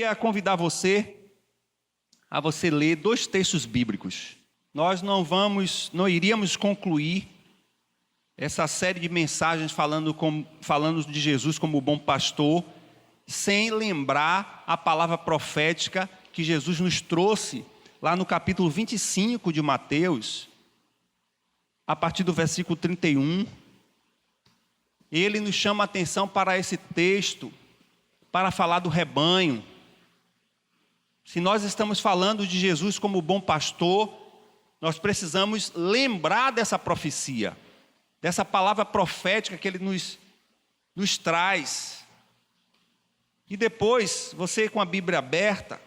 queria convidar você a você ler 2 textos bíblicos. Nós não iríamos concluir essa série de mensagens falando de Jesus como o bom pastor, sem lembrar a palavra profética que Jesus nos trouxe lá no capítulo 25 de Mateus, a partir do versículo 31. Ele nos chama a atenção para esse texto, para falar do rebanho. Se nós estamos falando de Jesus como bom pastor, nós precisamos lembrar dessa profecia, dessa palavra profética que ele nos traz. E depois, você com a Bíblia aberta,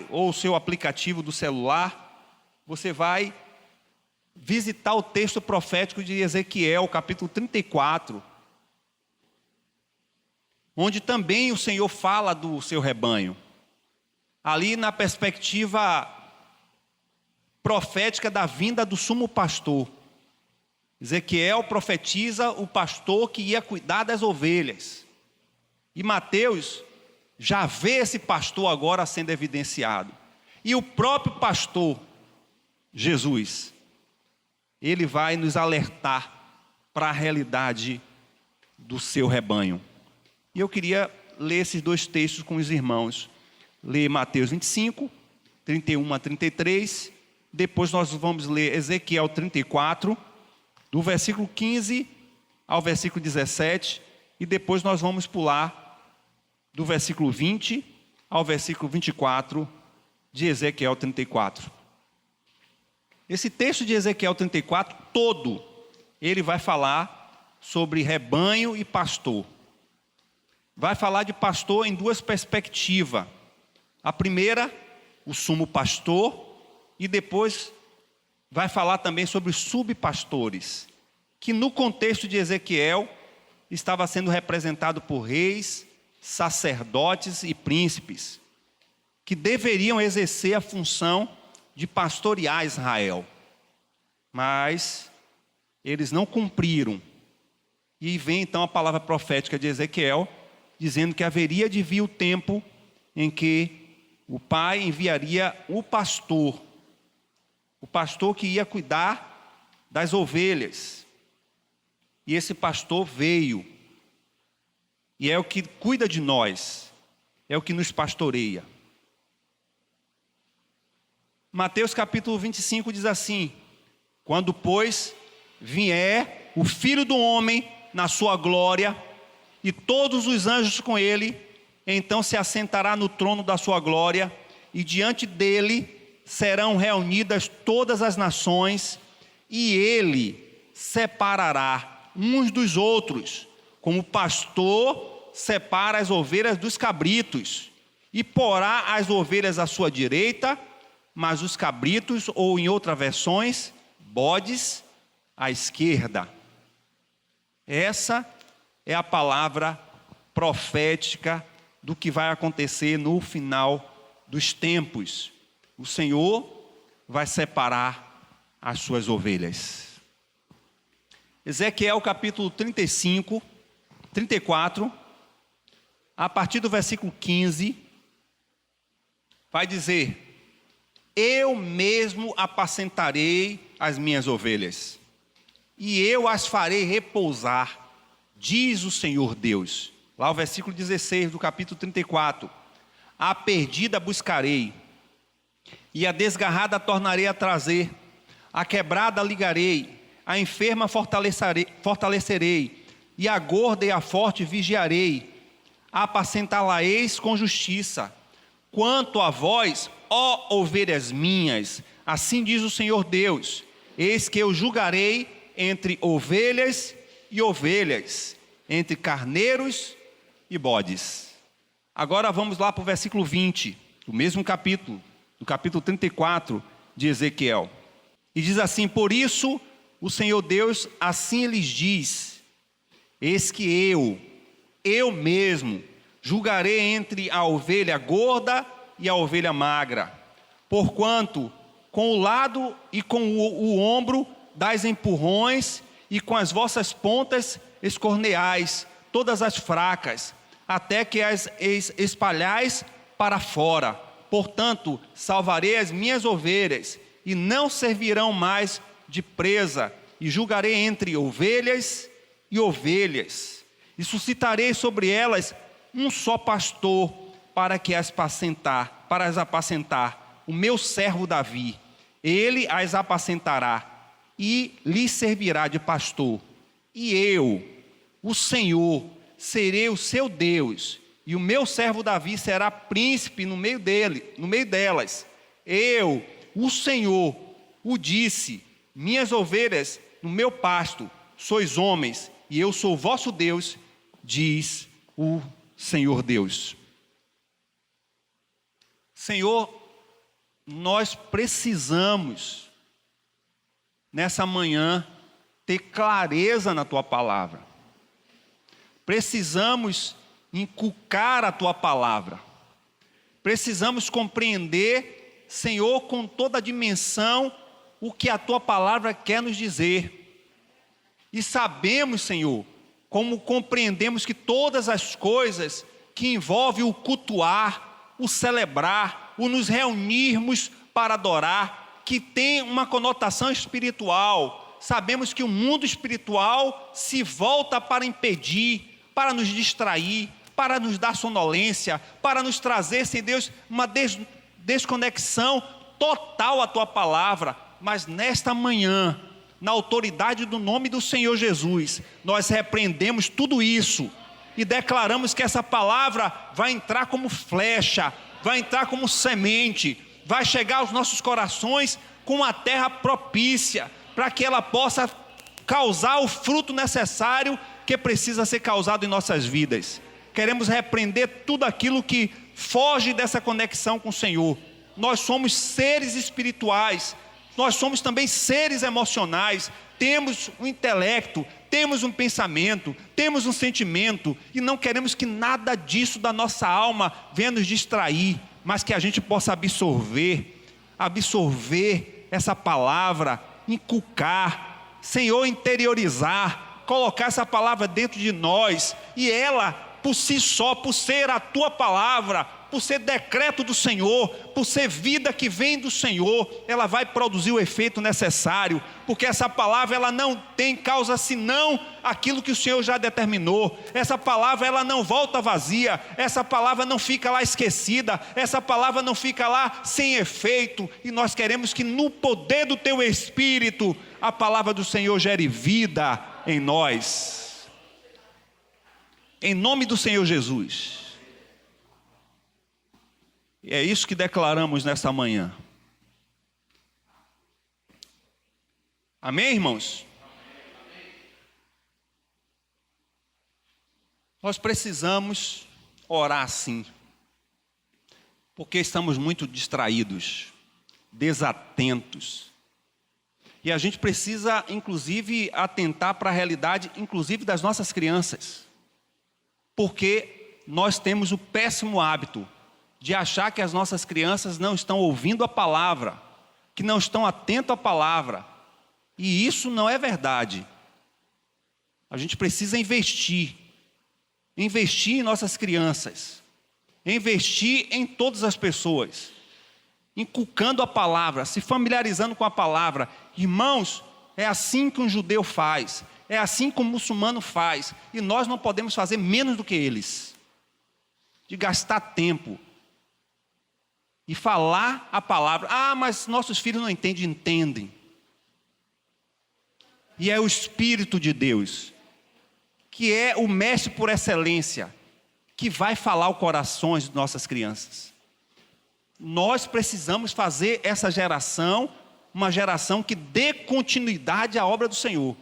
ou o seu aplicativo do celular, você vai visitar o texto profético de Ezequiel, capítulo 34, onde também o Senhor fala do seu rebanho. Ali na perspectiva profética da vinda do sumo pastor. Ezequiel profetiza o pastor que ia cuidar das ovelhas. E Mateus já vê esse pastor agora sendo evidenciado. E o próprio pastor, Jesus, ele vai nos alertar para a realidade do seu rebanho. E eu queria ler esses 2 textos com os irmãos. Ler Mateus 25, 31 a 33. Depois nós vamos ler Ezequiel 34, do versículo 15 ao versículo 17. E depois nós vamos pular do versículo 20 ao versículo 24 de Ezequiel 34. Esse texto de Ezequiel 34 todo, ele vai falar sobre rebanho e pastor. Vai falar de pastor em 2 perspectivas. A primeira, o sumo pastor, e depois vai falar também sobre os subpastores, que no contexto de Ezequiel estava sendo representado por reis, sacerdotes e príncipes, que deveriam exercer a função de pastorear Israel. Mas eles não cumpriram. E vem então a palavra profética de Ezequiel, dizendo que haveria de vir o tempo em que o Pai enviaria o pastor que ia cuidar das ovelhas. E esse pastor veio. E é o que cuida de nós, é o que nos pastoreia. Mateus capítulo 25 diz assim: quando, pois, vier o Filho do Homem na sua glória, e todos os anjos com ele, então se assentará no trono da sua glória, e diante dele serão reunidas todas as nações, e ele separará uns dos outros, como o pastor separa as ovelhas dos cabritos, e porá as ovelhas à sua direita, mas os cabritos, ou em outras versões, bodes, à esquerda. Essa é a palavra profética do que vai acontecer no final dos tempos. O Senhor vai separar as suas ovelhas. Ezequiel capítulo 34, a partir do versículo 15, vai dizer: eu mesmo apacentarei as minhas ovelhas, e eu as farei repousar, diz o Senhor Deus. Lá o versículo 16 do capítulo 34. A perdida buscarei, e a desgarrada tornarei a trazer, a quebrada ligarei, a enferma fortalecerei, e a gorda e a forte vigiarei, apacentá-la-eis com justiça. Quanto a vós, ó ovelhas minhas, assim diz o Senhor Deus, eis que eu julgarei entre ovelhas e ovelhas, entre carneiros e bodes. Agora vamos lá para o versículo 20, do mesmo capítulo, do capítulo 34 de Ezequiel. E diz assim: por isso o Senhor Deus assim lhes diz: eis que eu mesmo, julgarei entre a ovelha gorda e a ovelha magra, porquanto com o lado e com o ombro dais empurrões, e com as vossas pontas escorneais todas as fracas, até que as espalhais para fora. Portanto, salvarei as minhas ovelhas, e não servirão mais de presa, e julgarei entre ovelhas e ovelhas, e suscitarei sobre elas um só pastor, para as apacentar, o meu servo Davi. Ele as apacentará, e lhes servirá de pastor. E eu, o Senhor, serei o seu Deus, e o meu servo Davi será príncipe no meio delas. Eu, o Senhor, o disse: minhas ovelhas no meu pasto, sois homens, e eu sou vosso Deus, diz o Senhor Deus. Senhor, nós precisamos, nessa manhã, ter clareza na Tua palavra. Precisamos inculcar a Tua palavra. Precisamos compreender, Senhor, com toda a dimensão, o que a Tua palavra quer nos dizer. E sabemos, Senhor, como compreendemos que todas as coisas que envolvem o cultuar, o celebrar, o nos reunirmos para adorar, que tem uma conotação espiritual. Sabemos que o mundo espiritual se volta para impedir, para nos distrair, para nos dar sonolência, para nos trazer, Senhor Deus, uma desconexão total à Tua palavra. Mas nesta manhã, na autoridade do nome do Senhor Jesus, nós repreendemos tudo isso e declaramos que essa palavra vai entrar como flecha, vai entrar como semente, vai chegar aos nossos corações com a terra propícia, para que ela possa causar o fruto necessário que precisa ser causado em nossas vidas. Queremos repreender tudo aquilo que foge dessa conexão com o Senhor. Nós somos seres espirituais, nós somos também seres emocionais, temos um intelecto, temos um pensamento, temos um sentimento, e não queremos que nada disso da nossa alma venha nos distrair, mas que a gente possa absorver essa palavra, inculcar, Senhor, interiorizar, colocar essa palavra dentro de nós, e ela, por si só, por ser a Tua palavra, por ser decreto do Senhor, por ser vida que vem do Senhor, ela vai produzir o efeito necessário, porque essa palavra ela não tem causa senão aquilo que o Senhor já determinou. Essa palavra ela não volta vazia, essa palavra não fica lá esquecida, essa palavra não fica lá sem efeito, e nós queremos que no poder do Teu Espírito, a palavra do Senhor gere vida em nós. Em nome do Senhor Jesus. E é isso que declaramos nesta manhã. Amém, irmãos? Nós precisamos orar assim, porque estamos muito distraídos, desatentos. E a gente precisa, inclusive, atentar para a realidade, inclusive das nossas crianças. Porque nós temos o péssimo hábito de achar que as nossas crianças não estão ouvindo a palavra, que não estão atentos à palavra. E isso não é verdade. A gente precisa investir em nossas crianças, investir em todas as pessoas, inculcando a palavra, se familiarizando com a palavra. Irmãos, é assim que um judeu faz, é assim que um muçulmano faz, e nós não podemos fazer menos do que eles, de gastar tempo e falar a palavra. Ah, mas nossos filhos não entendem. E é o Espírito de Deus, que é o mestre por excelência, que vai falar os corações de nossas crianças. Nós precisamos fazer essa geração, uma geração que dê continuidade à obra do Senhor.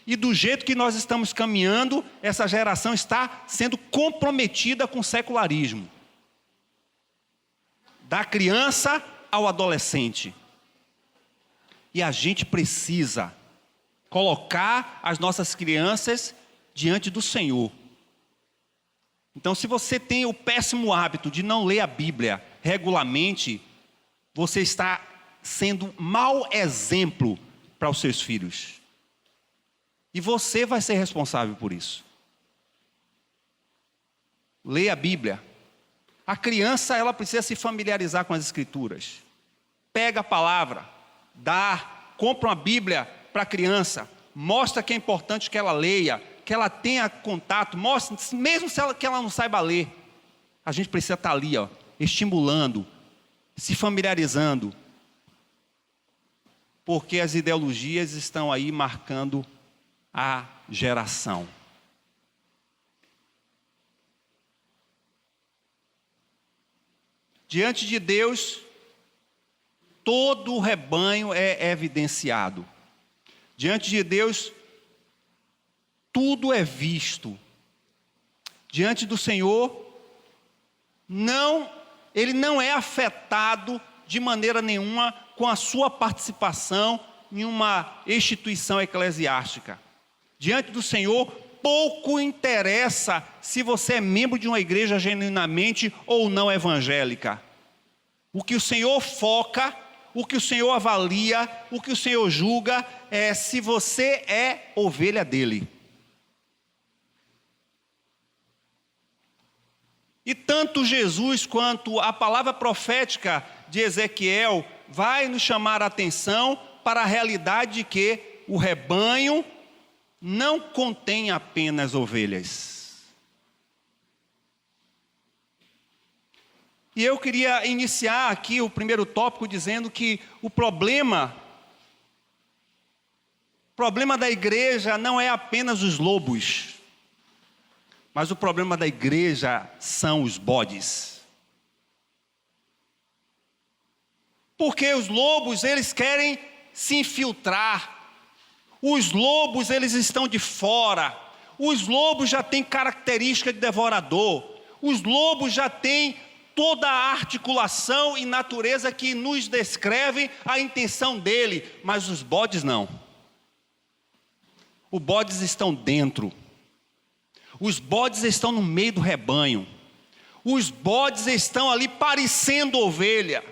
E do jeito que nós estamos caminhando, essa geração está sendo comprometida com o secularismo. Da criança ao adolescente. E a gente precisa colocar as nossas crianças diante do Senhor. Então, se você tem o péssimo hábito de não ler a Bíblia regularmente, você está sendo mau exemplo para os seus filhos. E você vai ser responsável por isso. Leia a Bíblia. A criança, ela precisa se familiarizar com as Escrituras. Pega a palavra, compra uma Bíblia para a criança, mostra que é importante que ela leia, que ela tenha contato, mostra, mesmo que ela não saiba ler. A gente precisa estar ali, estimulando, se familiarizando. Porque as ideologias estão aí marcando a geração. Diante de Deus, todo o rebanho é evidenciado. Diante de Deus, tudo é visto. Diante do Senhor, Ele não é afetado de maneira nenhuma com a sua participação em uma instituição eclesiástica. Diante do Senhor, pouco interessa se você é membro de uma igreja genuinamente ou não evangélica. O que o Senhor foca, o que o Senhor avalia, o que o Senhor julga é se você é ovelha dele. E tanto Jesus quanto a palavra profética de Ezequiel vai nos chamar a atenção para a realidade de que o rebanho não contém apenas ovelhas. E eu queria iniciar aqui o primeiro tópico dizendo que o problema da igreja não é apenas os lobos, mas o problema da igreja são os bodes. Porque os lobos, eles querem se infiltrar. Os lobos, eles estão de fora. Os lobos já têm característica de devorador. Os lobos já têm toda a articulação e natureza que nos descreve a intenção dele. Mas os bodes não. Os bodes estão dentro. Os bodes estão no meio do rebanho. Os bodes estão ali parecendo ovelha.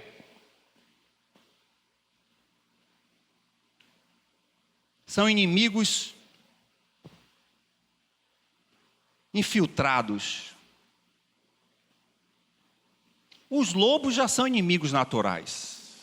São inimigos infiltrados. Os lobos já são inimigos naturais.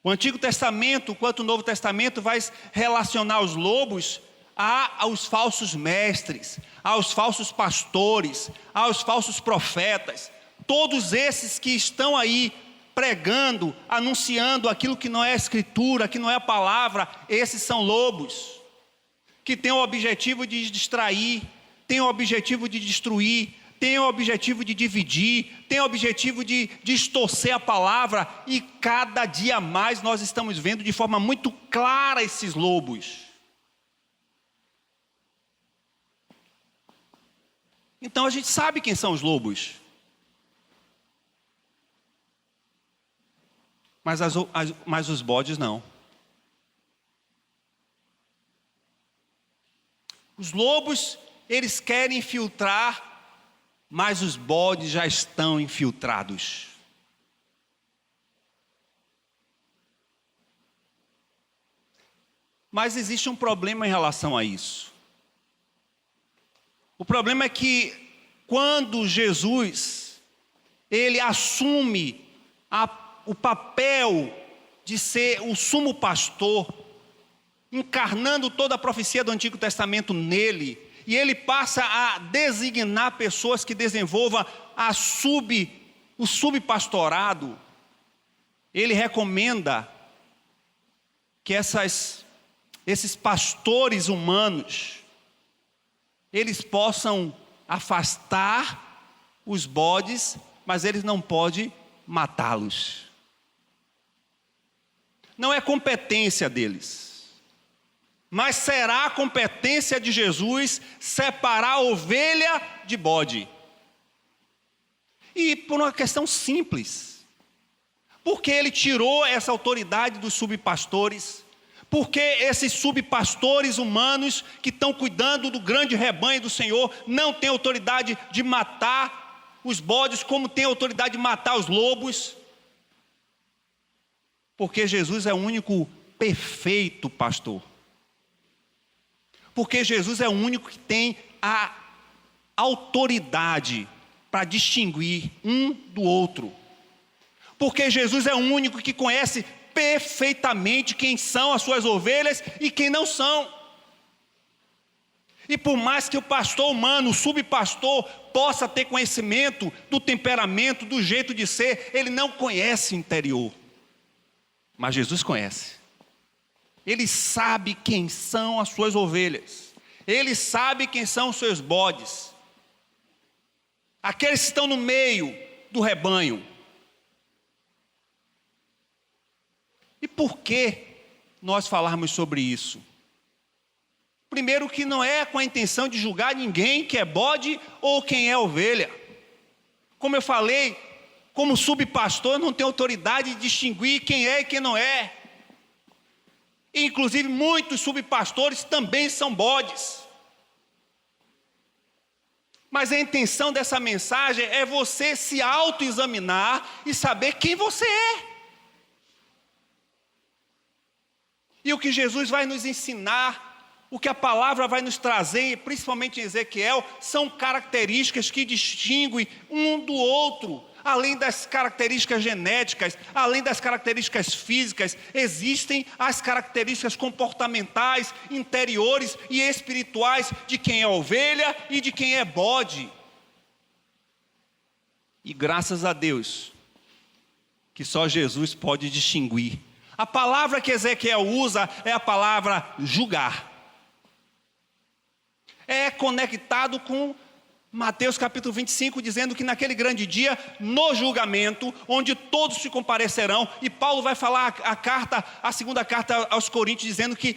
O Antigo Testamento, quanto o Novo Testamento, vai relacionar os lobos aos falsos mestres, aos falsos pastores, aos falsos profetas. Todos esses que estão aí pregando, anunciando aquilo que não é a Escritura, que não é a palavra, esses são lobos, que têm o objetivo de distrair, têm o objetivo de destruir, têm o objetivo de dividir, têm o objetivo de distorcer a palavra, e cada dia mais nós estamos vendo de forma muito clara esses lobos. Então a gente sabe quem são os lobos. Mas os bodes não. Os lobos, eles querem infiltrar, mas os bodes já estão infiltrados. Mas existe um problema em relação a isso. O problema é que quando Jesus, ele assume o papel de ser o sumo pastor, encarnando toda a profecia do Antigo Testamento nele, e ele passa a designar pessoas que desenvolvam o subpastorado, ele recomenda que esses pastores humanos, eles possam afastar os bodes, mas eles não podem matá-los. Não é competência deles, mas será a competência de Jesus separar a ovelha de bode. E por uma questão simples, porque ele tirou essa autoridade dos subpastores, porque esses subpastores humanos que estão cuidando do grande rebanho do Senhor não têm autoridade de matar os bodes como tem autoridade de matar os lobos. Porque Jesus é o único perfeito pastor. Porque Jesus é o único que tem a autoridade para distinguir um do outro. Porque Jesus é o único que conhece perfeitamente quem são as suas ovelhas e quem não são. E por mais que o pastor humano, o subpastor, possa ter conhecimento do temperamento, do jeito de ser, ele não conhece o interior. Mas Jesus conhece. Ele sabe quem são as suas ovelhas. Ele sabe quem são os seus bodes. Aqueles que estão no meio do rebanho. E por que nós falarmos sobre isso? Primeiro, que não é com a intenção de julgar ninguém que é bode ou quem é ovelha. Como eu falei, como subpastor, eu não tenho autoridade de distinguir quem é e quem não é. Inclusive, muitos subpastores também são bodes. Mas a intenção dessa mensagem é você se autoexaminar e saber quem você é. E o que Jesus vai nos ensinar, o que a palavra vai nos trazer, principalmente em Ezequiel, são características que distinguem um do outro. Além das características genéticas, além das características físicas, existem as características comportamentais, interiores e espirituais de quem é ovelha e de quem é bode. E graças a Deus, que só Jesus pode distinguir. A palavra que Ezequiel usa é a palavra julgar. É conectado com Mateus capítulo 25, dizendo que naquele grande dia, no julgamento, onde todos se comparecerão, e Paulo vai falar a segunda carta aos Coríntios, dizendo que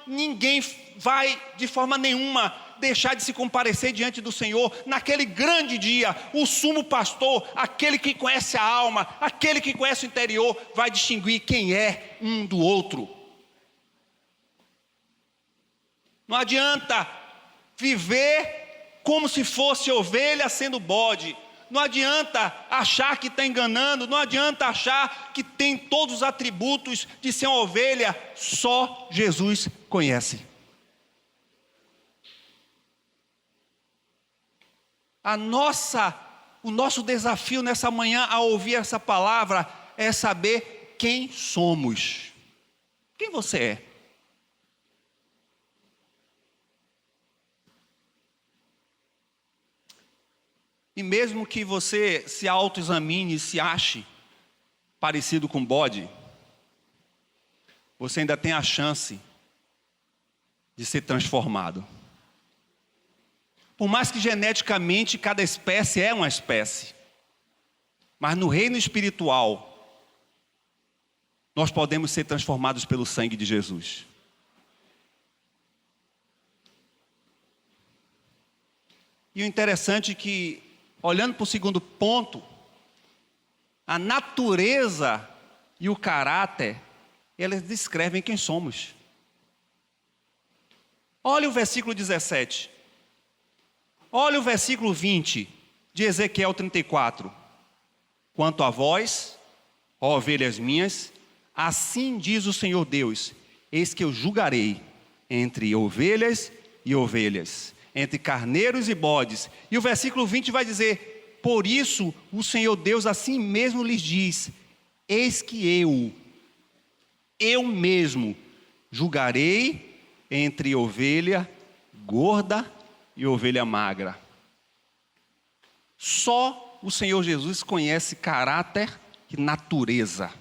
ninguém vai de forma nenhuma deixar de se comparecer diante do Senhor. Naquele grande dia, o sumo pastor, aquele que conhece a alma, aquele que conhece o interior, vai distinguir quem é um do outro. Não adianta viver como se fosse ovelha sendo bode. Não adianta achar que está enganando, não adianta achar que tem todos os atributos de ser uma ovelha. Só Jesus conhece. O nosso desafio nessa manhã ao ouvir essa palavra é saber quem somos. Quem você é? E mesmo que você se autoexamine e se ache parecido com bode, você ainda tem a chance de ser transformado. Por mais que geneticamente cada espécie é uma espécie, mas no reino espiritual, nós podemos ser transformados pelo sangue de Jesus. E o interessante é que, olhando para o segundo ponto, a natureza e o caráter, eles descrevem quem somos. Olha o versículo 17. Olha o versículo 20 de Ezequiel 34. Quanto a vós, ó ovelhas minhas, assim diz o Senhor Deus, eis que eu julgarei entre ovelhas e ovelhas, entre carneiros e bodes. E o versículo 20 vai dizer, por isso o Senhor Deus assim mesmo lhes diz, eis que eu mesmo julgarei entre ovelha gorda e ovelha magra. Só o Senhor Jesus conhece caráter e natureza.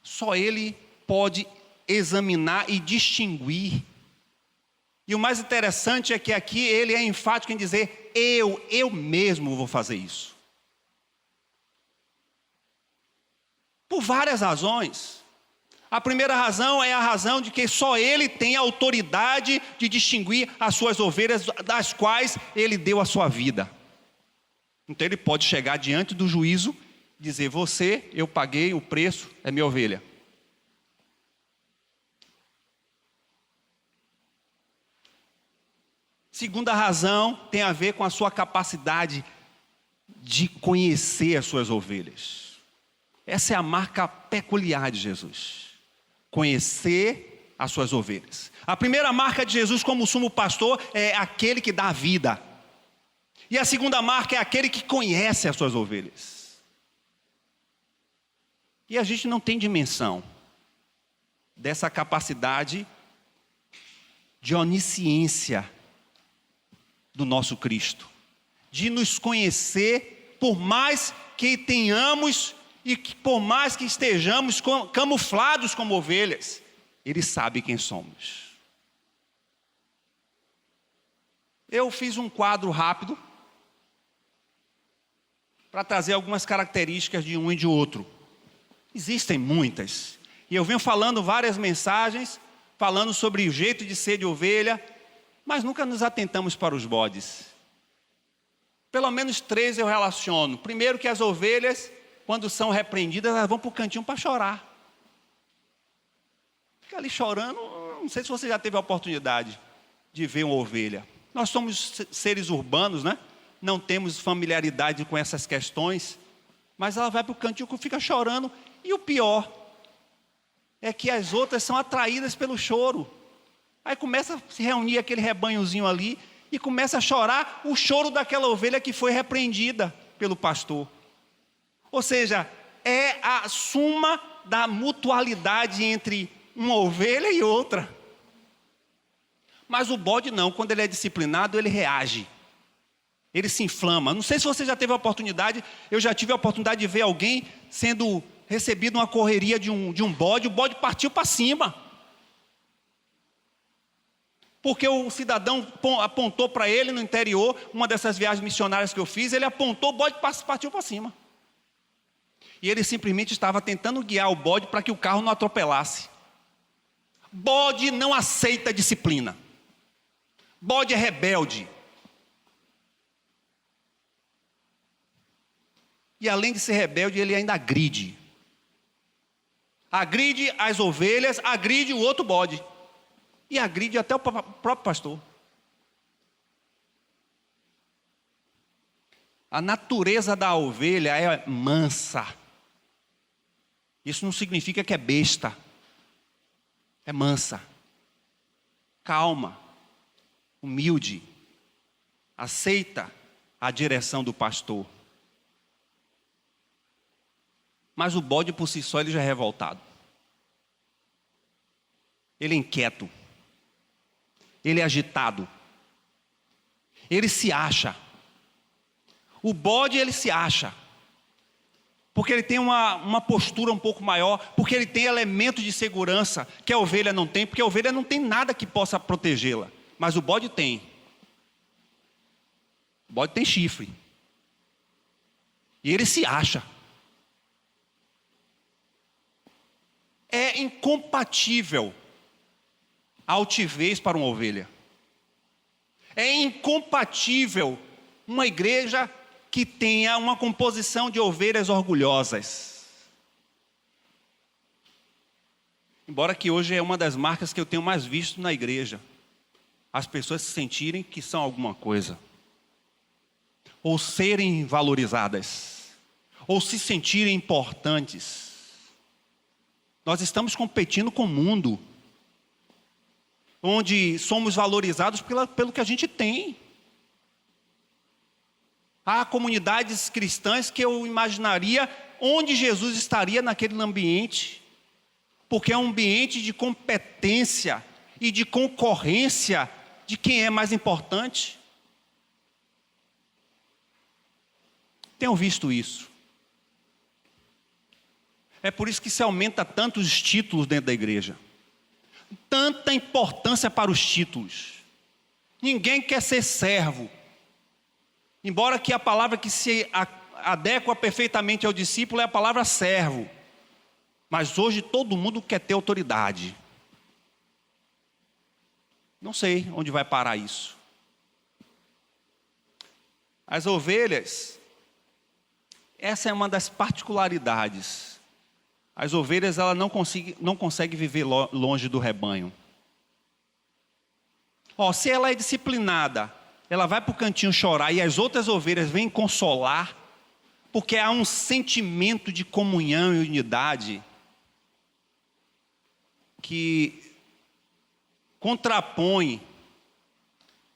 Só Ele pode examinar e distinguir. E o mais interessante é que aqui Ele é enfático em dizer, eu mesmo vou fazer isso. Por várias razões. A primeira razão é a razão de que só Ele tem a autoridade de distinguir as suas ovelhas, das quais Ele deu a sua vida. Então Ele pode chegar diante do juízo e dizer, você, eu paguei o preço, é minha ovelha. Segunda razão tem a ver com a sua capacidade de conhecer as suas ovelhas. Essa é a marca peculiar de Jesus. Conhecer as suas ovelhas. A primeira marca de Jesus como sumo pastor é aquele que dá a vida. E a segunda marca é aquele que conhece as suas ovelhas. E a gente não tem dimensão dessa capacidade de onisciência do nosso Cristo, de nos conhecer, por mais que tenhamos e que por mais que estejamos camuflados como ovelhas, Ele sabe quem somos. Eu fiz um quadro rápido para trazer algumas características de um e de outro. Existem muitas. E eu venho falando várias mensagens, falando sobre o jeito de ser de ovelha, mas nunca nos atentamos para os bodes. Pelo menos 3 eu relaciono. Primeiro, que as ovelhas, quando são repreendidas, elas vão para o cantinho para chorar. Fica ali chorando. Não sei se você já teve a oportunidade de ver uma ovelha. Nós somos seres urbanos, né? Não temos familiaridade com essas questões, mas ela vai para o cantinho e fica chorando. E o pior é que as outras são atraídas pelo choro. Aí começa a se reunir aquele rebanhozinho ali e começa a chorar o choro daquela ovelha que foi repreendida pelo pastor. Ou seja, é a suma da mutualidade entre uma ovelha e outra. Mas o bode não, quando ele é disciplinado, ele reage. Ele se inflama. Não sei se você já teve a oportunidade, eu já tive a oportunidade de ver alguém sendo recebido numa correria de um bode, o bode partiu para cima. Porque o cidadão apontou para ele no interior, uma dessas viagens missionárias que eu fiz, ele apontou, o bode partiu para cima. E ele simplesmente estava tentando guiar o bode para que o carro não atropelasse. Bode não aceita disciplina. Bode é rebelde. E além de ser rebelde, ele ainda agride. Agride as ovelhas, agride o outro bode. E agride até o próprio pastor. A natureza da ovelha é mansa. Isso não significa que é besta. É mansa. Calma. Humilde. Aceita a direção do pastor. Mas o bode por si só ele já é revoltado. Ele é inquieto. Ele é agitado. Ele se acha. O bode ele se acha. Porque ele tem uma postura um pouco maior. Porque ele tem elementos de segurança que a ovelha não tem. Porque a ovelha não tem nada que possa protegê-la. Mas o bode tem. O bode tem chifre. E ele se acha. É incompatível a altivez para uma ovelha. É incompatível uma igreja que tenha uma composição de ovelhas orgulhosas. Embora que hoje é uma das marcas que eu tenho mais visto na igreja. As pessoas se sentirem que são alguma coisa. Ou serem valorizadas. Ou se sentirem importantes. Nós estamos competindo com o mundo, onde somos valorizados pelo que a gente tem. Há comunidades cristãs que eu imaginaria onde Jesus estaria naquele ambiente, porque é um ambiente de competência e de concorrência de quem é mais importante. Tenho visto isso. É por isso que se aumenta tanto os títulos dentro da igreja. Tanta importância para os títulos. Ninguém quer ser servo. Embora que a palavra que se adequa perfeitamente ao discípulo é a palavra servo. Mas hoje todo mundo quer ter autoridade. Não sei onde vai parar isso. As ovelhas, essa é uma das particularidades. As ovelhas ela não consegue viver longe do rebanho. Se ela é disciplinada, ela vai para o cantinho chorar e as outras ovelhas vêm consolar, porque há um sentimento de comunhão e unidade que contrapõe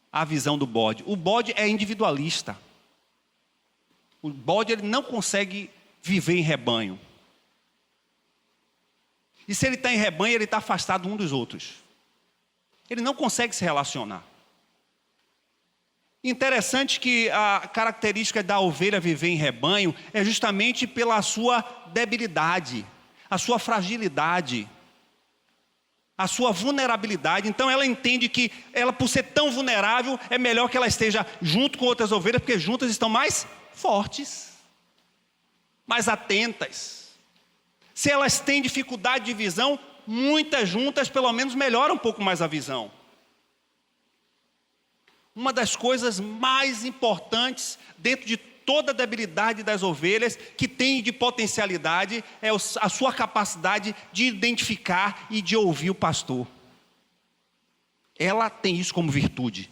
a visão do bode. O bode é individualista. O bode ele não consegue viver em rebanho. E se ele está em rebanho, ele está afastado um dos outros. Ele não consegue se relacionar. Interessante que a característica da ovelha viver em rebanho é justamente pela sua debilidade, a sua fragilidade, a sua vulnerabilidade. Então ela entende que ela, por ser tão vulnerável, é melhor que ela esteja junto com outras ovelhas, porque juntas estão mais fortes, mais atentas. Se elas têm dificuldade de visão, muitas juntas pelo menos melhoram um pouco mais a visão. Uma das coisas mais importantes dentro de toda a debilidade das ovelhas, que tem de potencialidade, é a sua capacidade de identificar e de ouvir o pastor. Ela tem isso como virtude.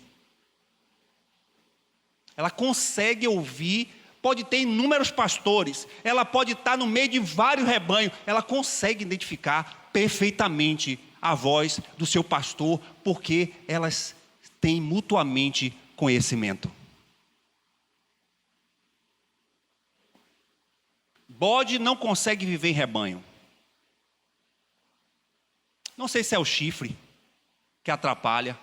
Ela consegue ouvir, pode ter inúmeros pastores, ela pode estar no meio de vários rebanhos, ela consegue identificar perfeitamente a voz do seu pastor, porque elas têm mutuamente conhecimento. Bode não consegue viver em rebanho. Não sei se é o chifre que atrapalha.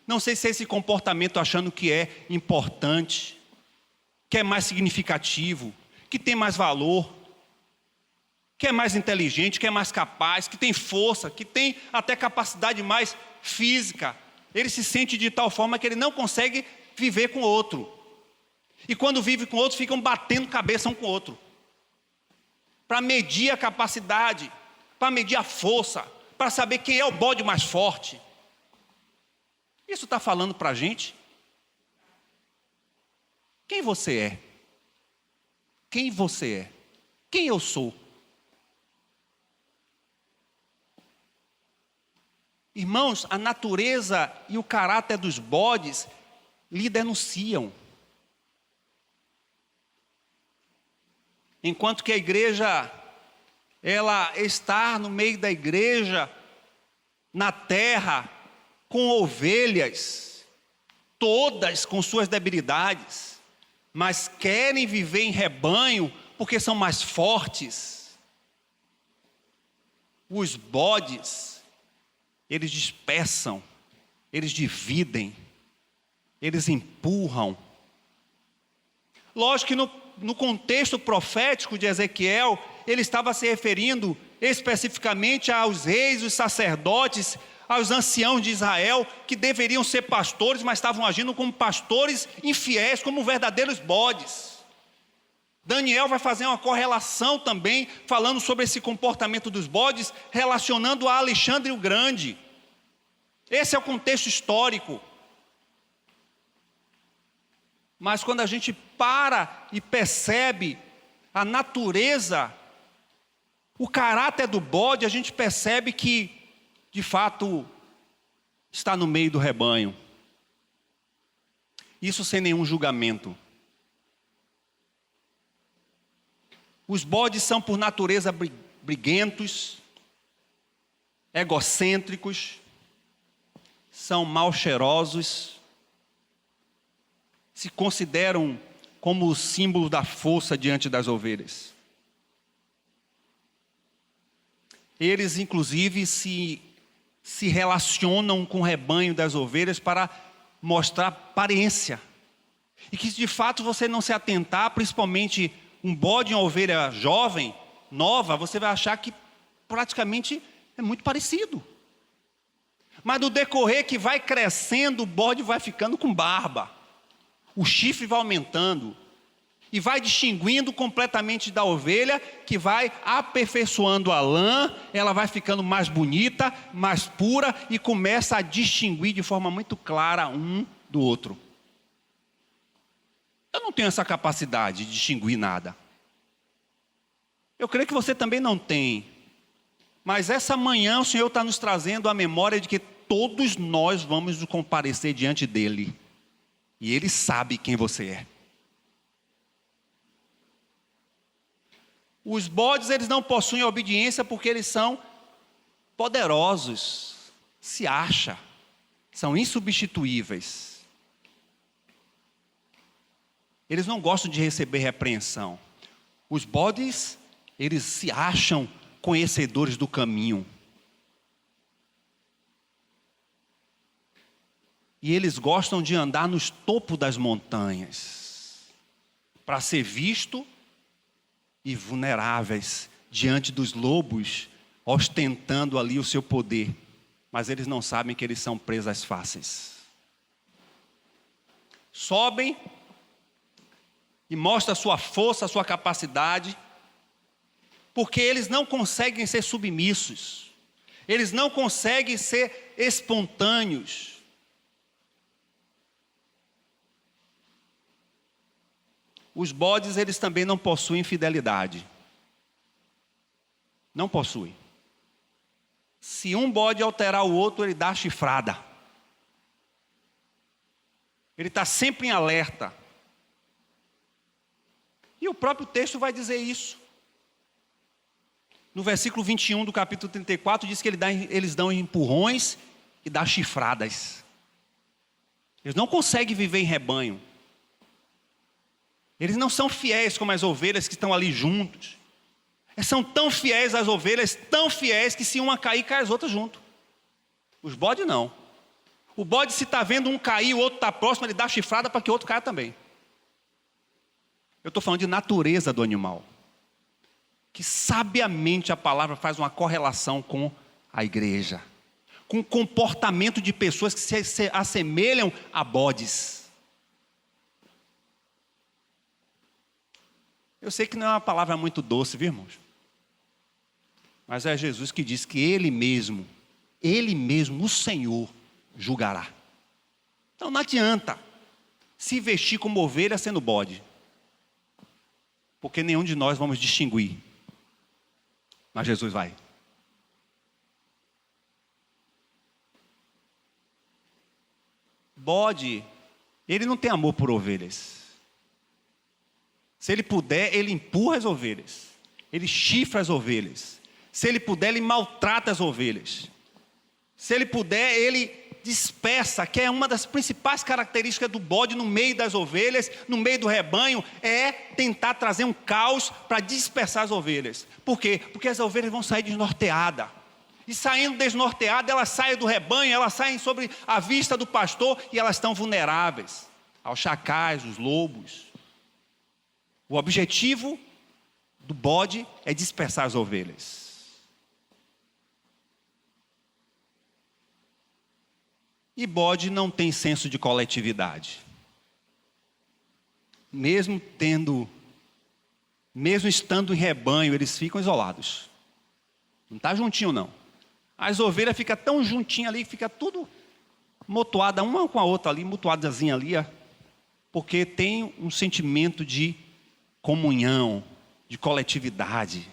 Não sei se é esse comportamento achando que é importante, que é mais significativo, que tem mais valor, que é mais inteligente, que é mais capaz, que tem força, que tem até capacidade mais física. Ele se sente de tal forma que ele não consegue viver com o outro. E quando vive com o outro, ficam batendo cabeça um com o outro. Para medir a capacidade, para medir a força, para saber quem é o bode mais forte. Isso está falando para a gente? Quem você é? Quem você é? Quem eu sou? Irmãos, a natureza e o caráter dos bodes lhe denunciam. Enquanto que a igreja, ela está no meio da igreja, na terra, com ovelhas, todas com suas debilidades, mas querem viver em rebanho porque são mais fortes. Os bodes, eles dispersam, eles dividem, eles empurram. Lógico que no contexto profético de Ezequiel, ele estava se referindo especificamente aos reis, os sacerdotes, aos anciãos de Israel, que deveriam ser pastores, mas estavam agindo como pastores infiéis, como verdadeiros bodes. Daniel vai fazer uma correlação também, falando sobre esse comportamento dos bodes, relacionando a Alexandre o Grande. Esse é o contexto histórico. Mas quando a gente para e percebe a natureza, o caráter do bode, a gente percebe que, de fato, está no meio do rebanho. Isso sem nenhum julgamento. Os bodes são por natureza briguentos, egocêntricos, são mal cheirosos, se consideram como o símbolo da força diante das ovelhas. Eles, inclusive, se relacionam com o rebanho das ovelhas para mostrar aparência. E que, de fato, você não se atentar, principalmente um bode e uma ovelha jovem, nova, você vai achar que praticamente é muito parecido. Mas no decorrer que vai crescendo, o bode vai ficando com barba. O chifre vai aumentando. E vai distinguindo completamente da ovelha, que vai aperfeiçoando a lã, ela vai ficando mais bonita, mais pura, e começa a distinguir de forma muito clara um do outro. Eu não tenho essa capacidade de distinguir nada. Eu creio que você também não tem. Mas essa manhã o Senhor está nos trazendo a memória de que todos nós vamos nos comparecer diante dEle. E Ele sabe quem você é. Os bodes, eles não possuem obediência porque eles são poderosos. Se acha. são insubstituíveis. Eles não gostam de receber repreensão. Os bodes, eles se acham conhecedores do caminho. E eles gostam de andar nos topos das montanhas, para ser visto e vulneráveis diante dos lobos, ostentando ali o seu poder. Mas eles não sabem que eles são presas fáceis. Sobem e mostram a sua força, a sua capacidade, porque eles não conseguem ser submissos. Eles não conseguem ser espontâneos. Os bodes, eles também não possuem fidelidade. Não possuem. Se um bode alterar o outro, ele dá a chifrada. Ele está sempre em alerta. E o próprio texto vai dizer isso. No versículo 21 do capítulo 34, diz que eles dão empurrões e dão chifradas. Eles não conseguem viver em rebanho. Eles não são fiéis como as ovelhas que estão ali juntos. Eles são tão fiéis às ovelhas, tão fiéis que se uma cair, cai as outras junto. Os bodes não. O bode, se está vendo um cair, o outro está próximo, ele dá chifrada para que o outro caia também. Eu estou falando de natureza do animal. Que sabiamente a palavra faz uma correlação com a igreja. Com o comportamento de pessoas que se assemelham a bodes. Eu sei que não é uma palavra muito doce, viu, irmãos? Mas é Jesus que diz que Ele mesmo, o Senhor, julgará. Então não adianta se vestir como ovelha sendo bode. Porque nenhum de nós vamos distinguir. Mas Jesus vai. Bode, ele não tem amor por ovelhas. Se ele puder, ele empurra as ovelhas. Ele chifra as ovelhas. Se ele puder, ele maltrata as ovelhas. Se ele puder, ele dispersa, que é uma das principais características do bode no meio das ovelhas, no meio do rebanho, é tentar trazer um caos para dispersar as ovelhas. Por quê? Porque as ovelhas vão sair desnorteadas. E saindo desnorteadas, elas saem do rebanho, elas saem sobre a vista do pastor e elas estão vulneráveis aos chacais, os lobos. O objetivo do bode é dispersar as ovelhas. E bode não tem senso de coletividade. Mesmo estando em rebanho, eles ficam isolados. Não está juntinho não. As ovelhas ficam tão juntinhas ali, fica tudo mutuada uma com a outra ali, mutuadazinha ali, porque tem um sentimento de comunhão, de coletividade.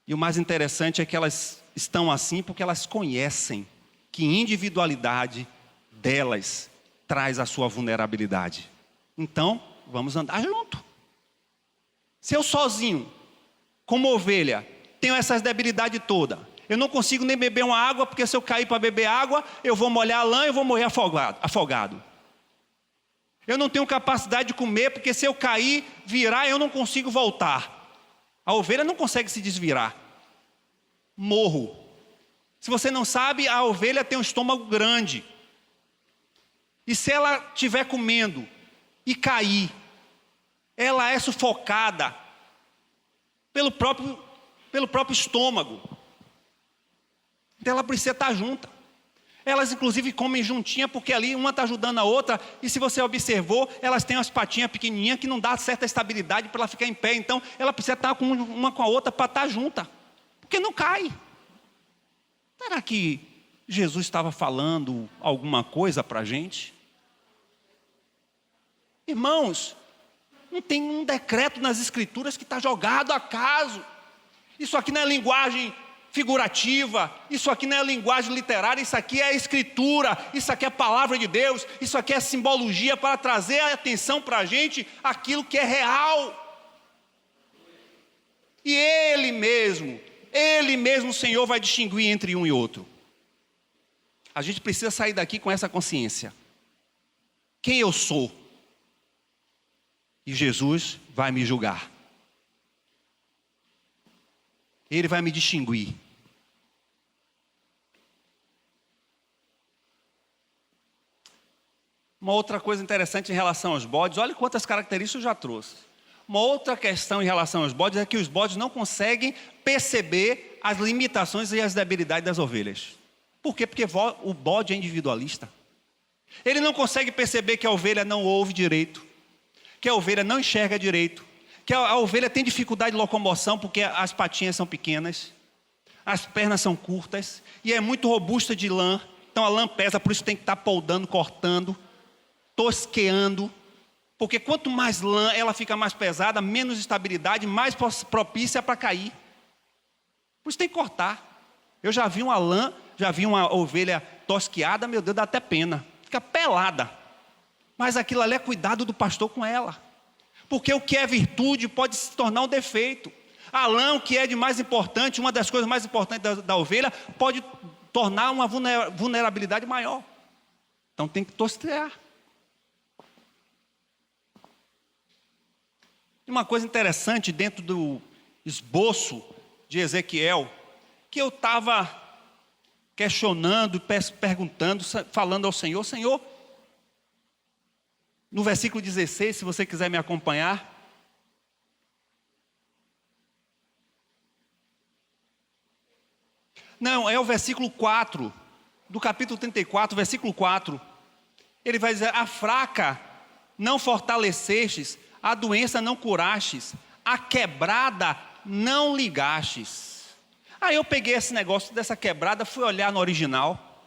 E o mais interessante é que elas estão assim porque elas conhecem que individualidade delas traz a sua vulnerabilidade. Então, vamos andar junto. Se eu sozinho, como ovelha, tenho essas debilidades todas, eu não consigo nem beber uma água, porque se eu cair para beber água, eu vou molhar a lã e eu vou morrer afogado. Eu não tenho capacidade de comer, porque se eu cair, virar, eu não consigo voltar. A ovelha não consegue se desvirar. Morro. Se você não sabe, a ovelha tem um estômago grande. E se ela estiver comendo e cair, ela é sufocada pelo próprio estômago. Então ela precisa estar junta. Elas inclusive comem juntinha, porque ali uma está ajudando a outra. E se você observou, elas têm umas patinhas pequenininhas que não dá certa estabilidade para ela ficar em pé. Então ela precisa estar uma com a outra para estar junta, porque não cai. Será que Jesus estava falando alguma coisa para a gente? Irmãos, não tem um decreto nas escrituras que está jogado a acaso. Isso aqui não é linguagem figurativa, isso aqui não é linguagem literária, isso aqui é escritura, isso aqui é palavra de Deus, isso aqui é simbologia para trazer a atenção para a gente aquilo que é real. E Ele mesmo, o Senhor vai distinguir entre um e outro. A gente precisa sair daqui com essa consciência. Quem eu sou? E Jesus vai me julgar. Ele vai me distinguir. Uma outra coisa interessante em relação aos bodes, olha quantas características eu já trouxe. Uma outra questão em relação aos bodes é que os bodes não conseguem perceber as limitações e as debilidades das ovelhas. Por quê? Porque o bode é individualista. Ele não consegue perceber que a ovelha não ouve direito, que a ovelha não enxerga direito, que a ovelha tem dificuldade de locomoção porque as patinhas são pequenas, as pernas são curtas e é muito robusta de lã. Então a lã pesa, por isso tem que estar poldando, cortando, tosqueando, porque quanto mais lã ela fica mais pesada, menos estabilidade, mais propícia para cair. Por isso tem que cortar. Eu já vi uma lã, já vi uma ovelha tosqueada, meu Deus, dá até pena, fica pelada. Mas aquilo ali é cuidado do pastor com ela, porque o que é virtude pode se tornar um defeito. A lã, o que é de mais importante, uma das coisas mais importantes da ovelha, pode tornar uma vulnerabilidade maior. Então tem que tosquear. Uma coisa interessante dentro do esboço de Ezequiel, que eu estava questionando, perguntando, falando ao Senhor, Senhor, no versículo 16, se você quiser me acompanhar. Não, é o versículo 4, do capítulo 34, versículo 4. Ele vai dizer, a fraca não fortalecestes, a doença não curastes, a quebrada não ligastes. Aí eu peguei esse negócio dessa quebrada, fui olhar no original.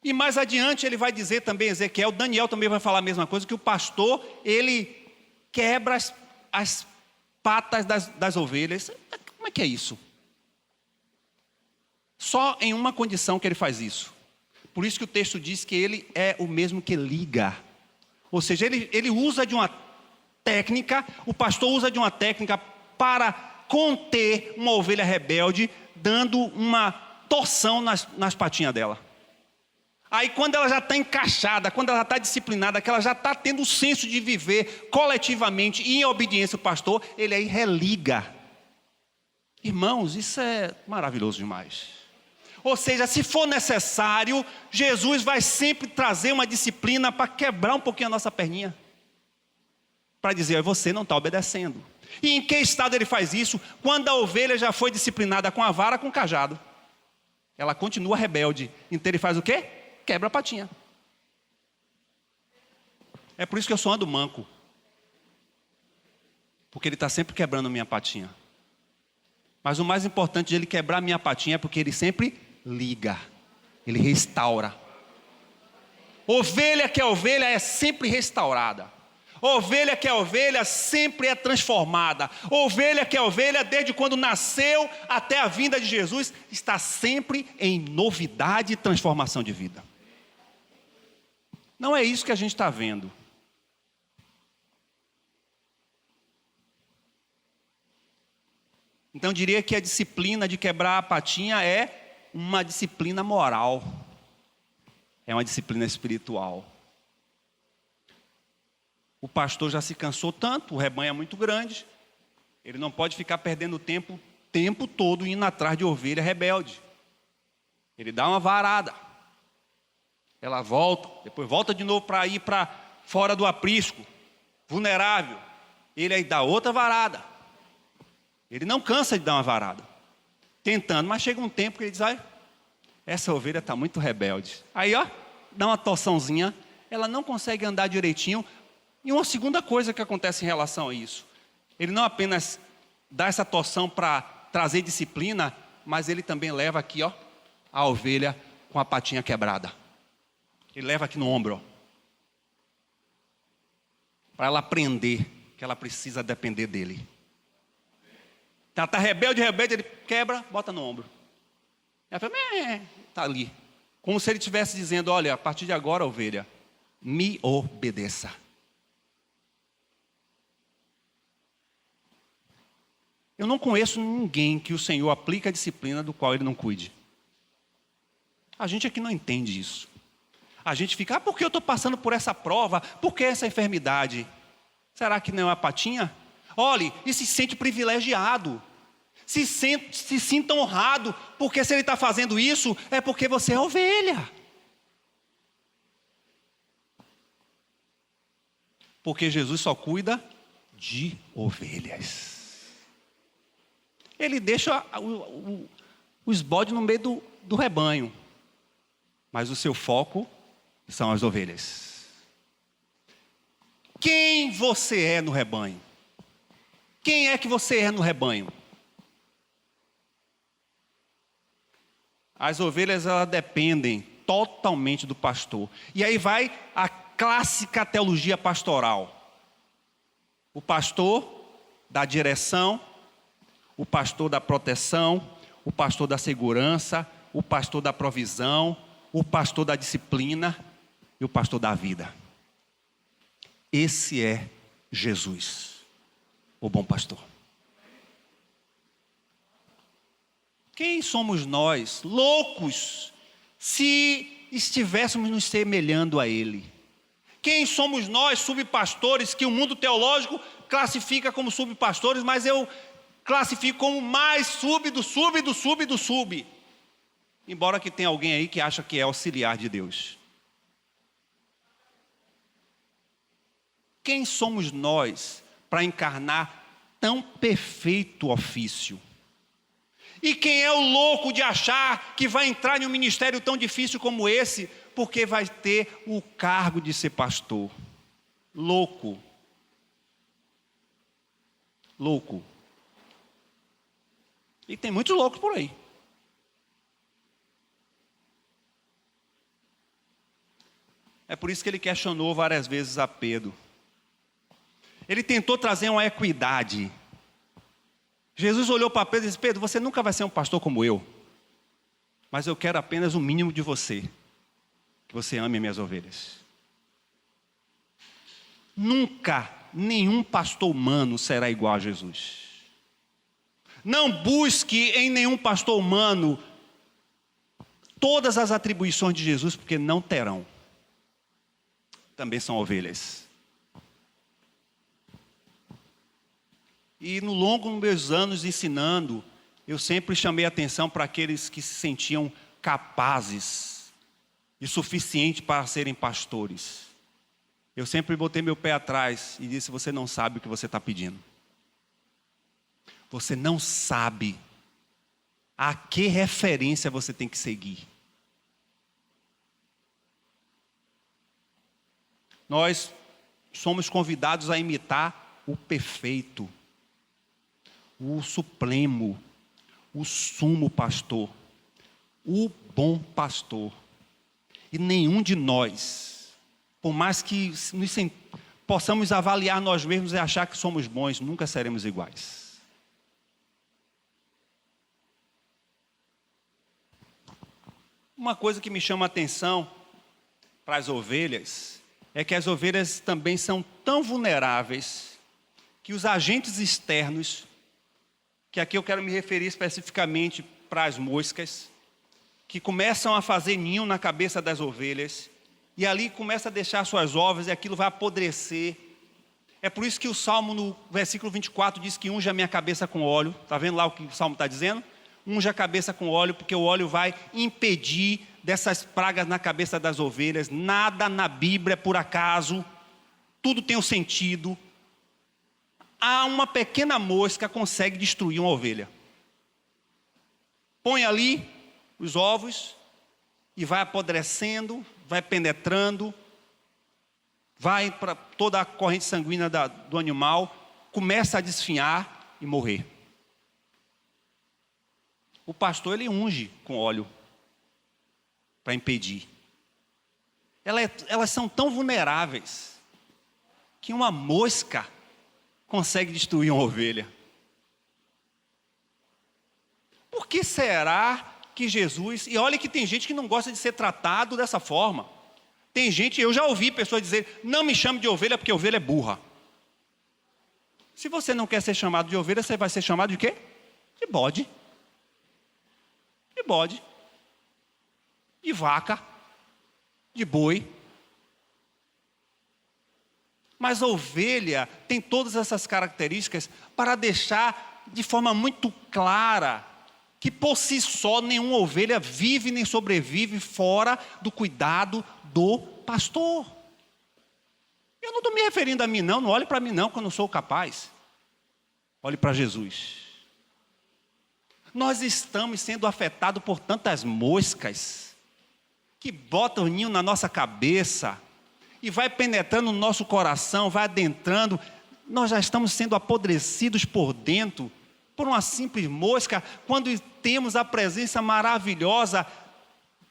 E mais adiante ele vai dizer também, Ezequiel, Daniel também vai falar a mesma coisa, que o pastor, ele quebra as patas das ovelhas. Como é que é isso? Só em uma condição que ele faz isso. Por isso que o texto diz que ele é o mesmo que liga. Ou seja, ele usa de uma técnica, o pastor usa de uma técnica para conter uma ovelha rebelde, dando uma torção nas patinhas dela. Aí quando ela já está encaixada, quando ela está disciplinada, que ela já está tendo o senso de viver coletivamente e em obediência ao pastor, ele aí religa. Irmãos, isso é maravilhoso demais. Ou seja, se for necessário, Jesus vai sempre trazer uma disciplina para quebrar um pouquinho a nossa perninha. Para dizer, você não está obedecendo. E em que estado ele faz isso? Quando a ovelha já foi disciplinada com a vara, com o cajado. Ela continua rebelde. Então ele faz o quê? Quebra a patinha. É por isso que eu só ando manco. Porque ele está sempre quebrando a minha patinha. Mas o mais importante de ele quebrar a minha patinha é porque ele sempre liga. Ele restaura. Ovelha que é ovelha é sempre restaurada. Ovelha que é ovelha sempre é transformada. Ovelha que é ovelha, desde quando nasceu até a vinda de Jesus, está sempre em novidade e transformação de vida. Não é isso que a gente está vendo. Então eu diria que a disciplina de quebrar a patinha é uma disciplina moral. É uma disciplina espiritual. O pastor já se cansou tanto, o rebanho é muito grande. Ele não pode ficar perdendo o tempo todo indo atrás de ovelha rebelde. Ele dá uma varada. Ela volta, depois volta de novo para ir para fora do aprisco, vulnerável. Ele aí dá outra varada. Ele não cansa de dar uma varada, tentando, mas chega um tempo que ele diz, essa ovelha está muito rebelde. Aí, dá uma torçãozinha, ela não consegue andar direitinho. E uma segunda coisa que acontece em relação a isso, ele não apenas dá essa torção para trazer disciplina, mas ele também leva aqui, a ovelha com a patinha quebrada. Ele leva aqui no ombro, para ela aprender que ela precisa depender dele. Ela está rebelde, ele quebra, bota no ombro. Ela fala, está ali. Como se ele estivesse dizendo, olha, a partir de agora, ovelha, me obedeça. Eu não conheço ninguém que o Senhor aplique a disciplina do qual ele não cuide. A gente aqui não entende isso. A gente fica, por que eu estou passando por essa prova? Por que essa enfermidade? Será que não é uma patinha? Olhe, e se sente privilegiado. Se sinta honrado, porque se ele está fazendo isso, é porque você é ovelha. Porque Jesus só cuida de ovelhas. Ele deixa os bodes no meio do rebanho. Mas o seu foco são as ovelhas. Quem você é no rebanho? Quem é que você é no rebanho? As ovelhas, elas dependem totalmente do pastor. E aí vai a clássica teologia pastoral. O pastor da direção, o pastor da proteção, o pastor da segurança, o pastor da provisão, o pastor da disciplina e o pastor da vida. Esse é Jesus, o bom pastor. Quem somos nós, loucos, se estivéssemos nos semelhando a Ele? Quem somos nós, subpastores, que o mundo teológico classifica como subpastores, mas eu classifico como mais sub do sub do sub do sub. Embora que tenha alguém aí que acha que é auxiliar de Deus. Quem somos nós para encarnar tão perfeito ofício? E quem é o louco de achar que vai entrar em um ministério tão difícil como esse, porque vai ter o cargo de ser pastor? Louco. Louco. E tem muitos loucos por aí. É por isso que ele questionou várias vezes a Pedro. Ele tentou trazer uma equidade. Jesus olhou para Pedro e disse: Pedro, você nunca vai ser um pastor como eu, mas eu quero apenas o mínimo de você, que você ame as minhas ovelhas. Nunca nenhum pastor humano será igual a Jesus. Não busque em nenhum pastor humano todas as atribuições de Jesus, porque não terão. Também são ovelhas. E no longo dos meus anos ensinando, eu sempre chamei atenção para aqueles que se sentiam capazes e suficientes para serem pastores. Eu sempre botei meu pé atrás e disse: você não sabe o que você está pedindo. Você não sabe a que referência você tem que seguir. Nós somos convidados a imitar o perfeito, o supremo, o sumo pastor, o bom pastor. E nenhum de nós, por mais que possamos avaliar nós mesmos e achar que somos bons, nunca seremos iguais. Uma coisa que me chama a atenção para as ovelhas é que as ovelhas também são tão vulneráveis que os agentes externos, que aqui eu quero me referir especificamente para as moscas, que começam a fazer ninho na cabeça das ovelhas, e ali começa a deixar suas ovas, e aquilo vai apodrecer. É por isso que o Salmo, no versículo 24, diz que unge a minha cabeça com óleo. Está vendo lá o que o Salmo está dizendo? Unge a cabeça com óleo, porque o óleo vai impedir dessas pragas na cabeça das ovelhas. Nada na Bíblia é por acaso, tudo tem um sentido. Há uma pequena mosca que consegue destruir uma ovelha. Põe ali os ovos e vai apodrecendo, vai penetrando, vai para toda a corrente sanguínea do animal, começa a desfinhar e morrer. O pastor, ele unge com óleo para impedir. Elas são tão vulneráveis que uma mosca consegue destruir uma ovelha. Por que será que Jesus... E olha que tem gente que não gosta de ser tratado dessa forma. Tem gente, eu já ouvi pessoas dizer: não me chame de ovelha porque ovelha é burra. Se você não quer ser chamado de ovelha, você vai ser chamado de quê? De bode. De bode. de vaca, de boi. Mas a ovelha tem todas essas características para deixar de forma muito clara que por si só nenhuma ovelha vive nem sobrevive fora do cuidado do pastor. Eu não estou me referindo a mim não olhe para mim não, que eu não sou capaz. Olhe para Jesus. Nós estamos sendo afetados por tantas moscas que botam o ninho na nossa cabeça e vai penetrando no nosso coração, vai adentrando. Nós já estamos sendo apodrecidos por dentro por uma simples mosca, quando temos a presença maravilhosa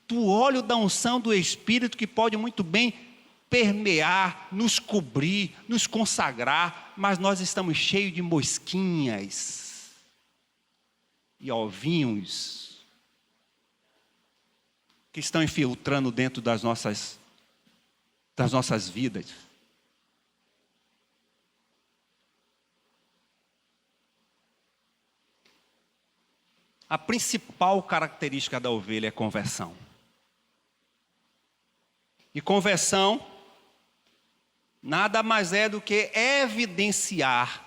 do óleo da unção do Espírito, que pode muito bem permear, nos cobrir, nos consagrar, mas nós estamos cheios de mosquinhas e ovinhos que estão infiltrando dentro das nossas vidas. A principal característica da ovelha é conversão. E conversão nada mais é do que evidenciar.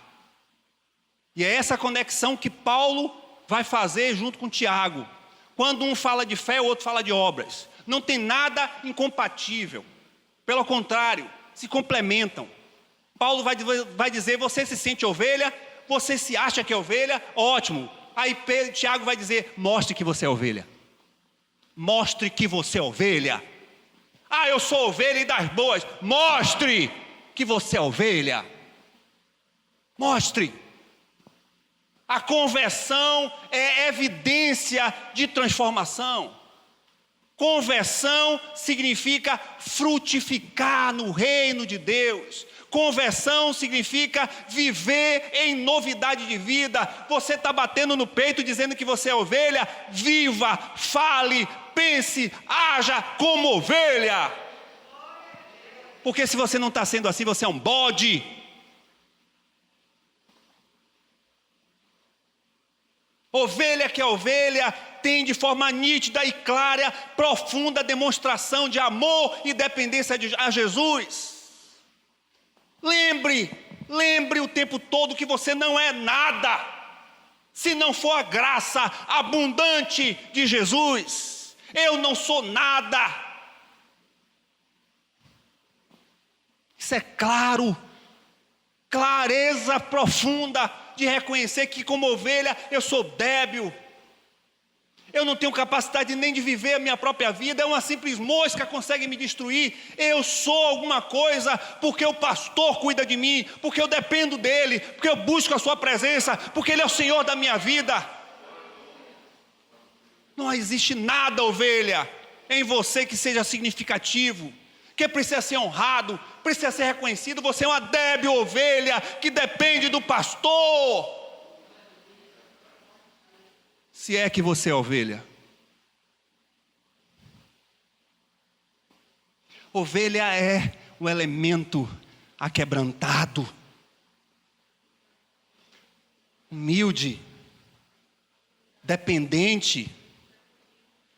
E é essa conexão que Paulo vai fazer junto com Tiago. Quando um fala de fé, o outro fala de obras. Não tem nada incompatível. Pelo contrário, se complementam. Paulo vai dizer, você se sente ovelha, você se acha que é ovelha, ótimo. Aí Tiago vai dizer, mostre que você é ovelha. Mostre que você é ovelha. Ah, eu sou ovelha e das boas. Mostre que você é ovelha. Mostre. A conversão é evidência de transformação. Conversão significa frutificar no reino de Deus. Conversão significa viver em novidade de vida. Você está batendo no peito dizendo que você é ovelha? Viva, fale, pense, haja como ovelha. Porque se você não está sendo assim, você é um bode. Ovelha que é ovelha tem de forma nítida e clara, profunda demonstração de amor e dependência a Jesus. Lembre o tempo todo que você não é nada, se não for a graça abundante de Jesus. Eu não sou nada. Isso é claro, clareza profunda de reconhecer que como ovelha eu sou débil. Eu não tenho capacidade nem de viver a minha própria vida. É uma simples mosca que consegue me destruir. Eu sou alguma coisa porque o pastor cuida de mim, porque eu dependo dele, porque eu busco a sua presença, porque ele é o Senhor da minha vida. Não existe nada, ovelha, em você que seja significativo, que precisa ser honrado, precisa ser reconhecido. Você é uma débil ovelha que depende do pastor. Se é que você é ovelha. Ovelha é o elemento aquebrantado, humilde, dependente.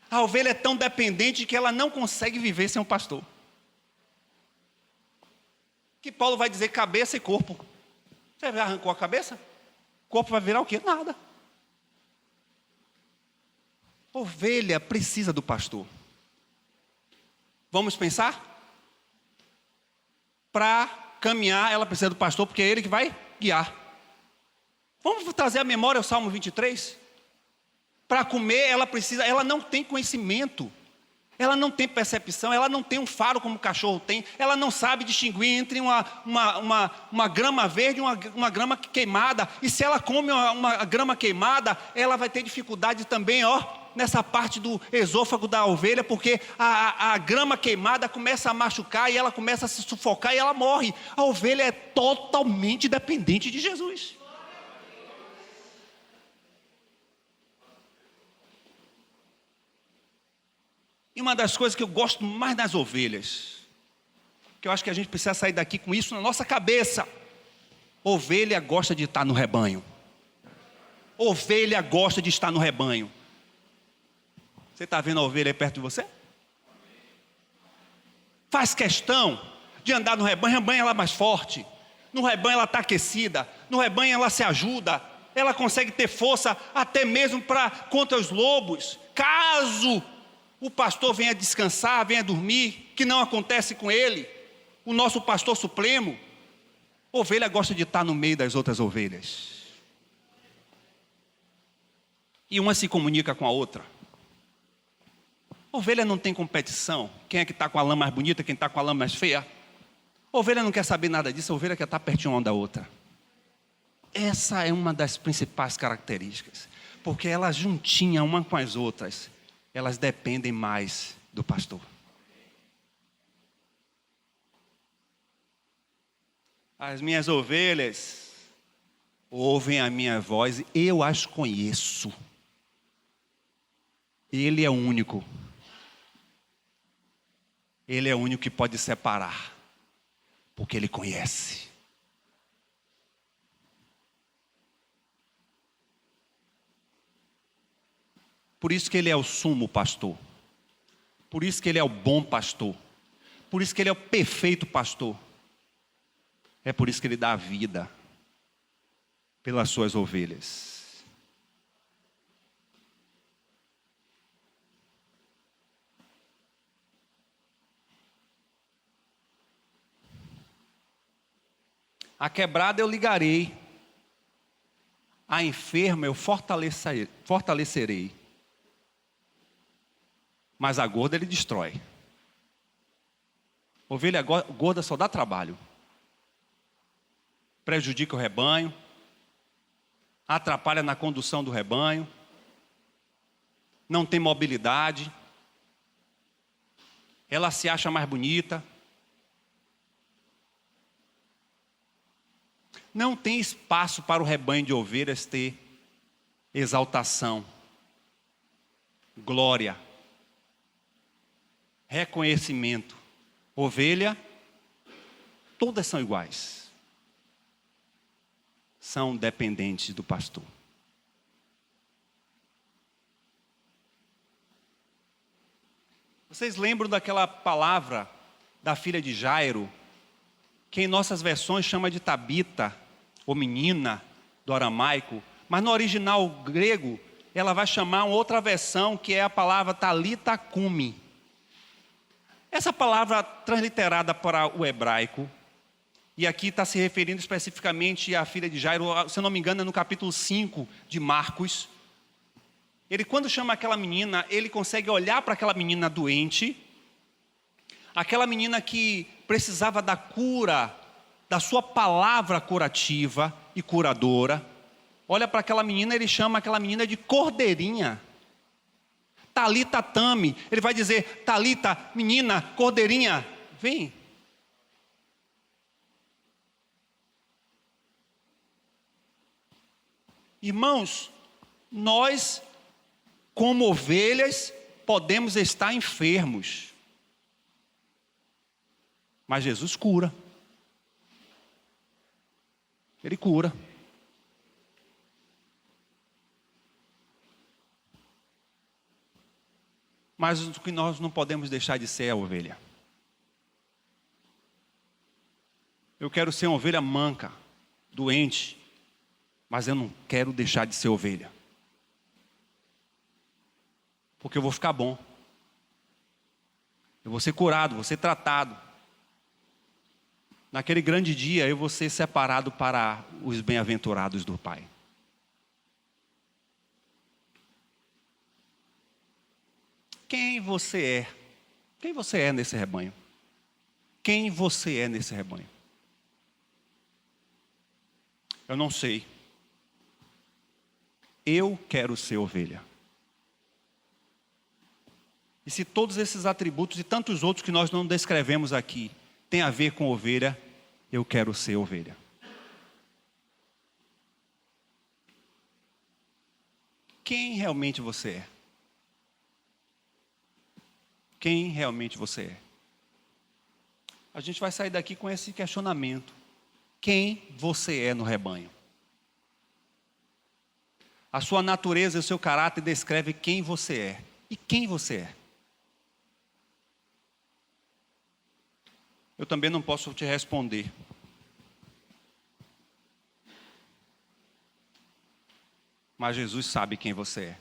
A ovelha é tão dependente que ela não consegue viver sem um pastor. Que Paulo vai dizer cabeça e corpo. Você arrancou a cabeça? O corpo vai virar o quê? Nada. Ovelha precisa do pastor. Vamos pensar? Para caminhar, ela precisa do pastor, porque é ele que vai guiar. Vamos trazer à memória o Salmo 23? Para comer, ela não tem conhecimento, ela não tem percepção, ela não tem um faro como o cachorro tem, ela não sabe distinguir entre uma grama verde e uma grama queimada. E se ela come uma grama queimada, ela vai ter dificuldade também, nessa parte do esôfago da ovelha, porque a grama queimada começa a machucar e ela começa a se sufocar e ela morre. A ovelha é totalmente dependente de Jesus. E uma das coisas que eu gosto mais nas ovelhas, que eu acho que a gente precisa sair daqui com isso na nossa cabeça: ovelha gosta de estar no rebanho. Ovelha gosta de estar no rebanho. Você está vendo a ovelha aí perto de você? faz questão de andar no rebanho ela é mais forte. No rebanho ela está aquecida, no rebanho ela se ajuda, ela consegue ter força até mesmo contra os lobos. Caso o pastor venha descansar, venha dormir, que não acontece com ele, o nosso pastor supremo, ovelha gosta de estar no meio das outras ovelhas. E uma se comunica com a outra. Ovelha não tem competição. Quem é que está com a lã mais bonita, quem está com a lã mais feia? Ovelha não quer saber nada disso, a ovelha quer estar pertinho uma da outra. Essa é uma das principais características. Porque elas juntinhas uma com as outras, elas dependem mais do pastor. As minhas ovelhas ouvem a minha voz, eu as conheço. Ele é o único. Ele é o único que pode separar. Porque ele conhece. Por isso que ele é o sumo pastor. Por isso que ele é o bom pastor. Por isso que ele é o perfeito pastor. É por isso que ele dá a vida pelas suas ovelhas. A quebrada eu ligarei, a enferma eu fortalecerei, mas a gorda ele destrói. Ovelha gorda só dá trabalho, prejudica o rebanho, atrapalha na condução do rebanho, não tem mobilidade, ela se acha mais bonita, não tem espaço para o rebanho de ovelhas ter exaltação, glória, reconhecimento. Ovelha, todas são iguais. São dependentes do pastor. Vocês lembram daquela palavra da filha de Jairo, que em nossas versões chama de Tabita, ou menina, do aramaico, mas no original grego, ela vai chamar uma outra versão, que é a palavra Talita Cumi. Essa palavra transliterada para o hebraico, e aqui está se referindo especificamente à filha de Jairo, se eu não me engano é no capítulo 5 de Marcos. Ele, quando chama aquela menina, ele consegue olhar para aquela menina doente, aquela menina que precisava da cura, da sua palavra curativa e curadora. Olha para aquela menina, ele chama aquela menina de cordeirinha. Talita tami, ele vai dizer, Talita, menina, cordeirinha, vem. Irmãos, nós, como ovelhas, podemos estar enfermos. Mas Jesus cura. Ele cura. Mas o que nós não podemos deixar de ser é a ovelha. Eu quero ser uma ovelha manca, doente, mas eu não quero deixar de ser ovelha. Porque eu vou ficar bom. Eu vou ser curado, vou ser tratado. Naquele grande dia eu vou ser separado para os bem-aventurados do Pai. Quem você é? Quem você é nesse rebanho? Quem você é nesse rebanho? Eu não sei. Eu quero ser ovelha. E se todos esses atributos e tantos outros que nós não descrevemos aqui tem a ver com ovelha, eu quero ser ovelha. Quem realmente você é? Quem realmente você é? A gente vai sair daqui com esse questionamento. Quem você é no rebanho? A sua natureza e o seu caráter descreve quem você é. E quem você é? eu também não posso te responder. Mas Jesus sabe quem você é.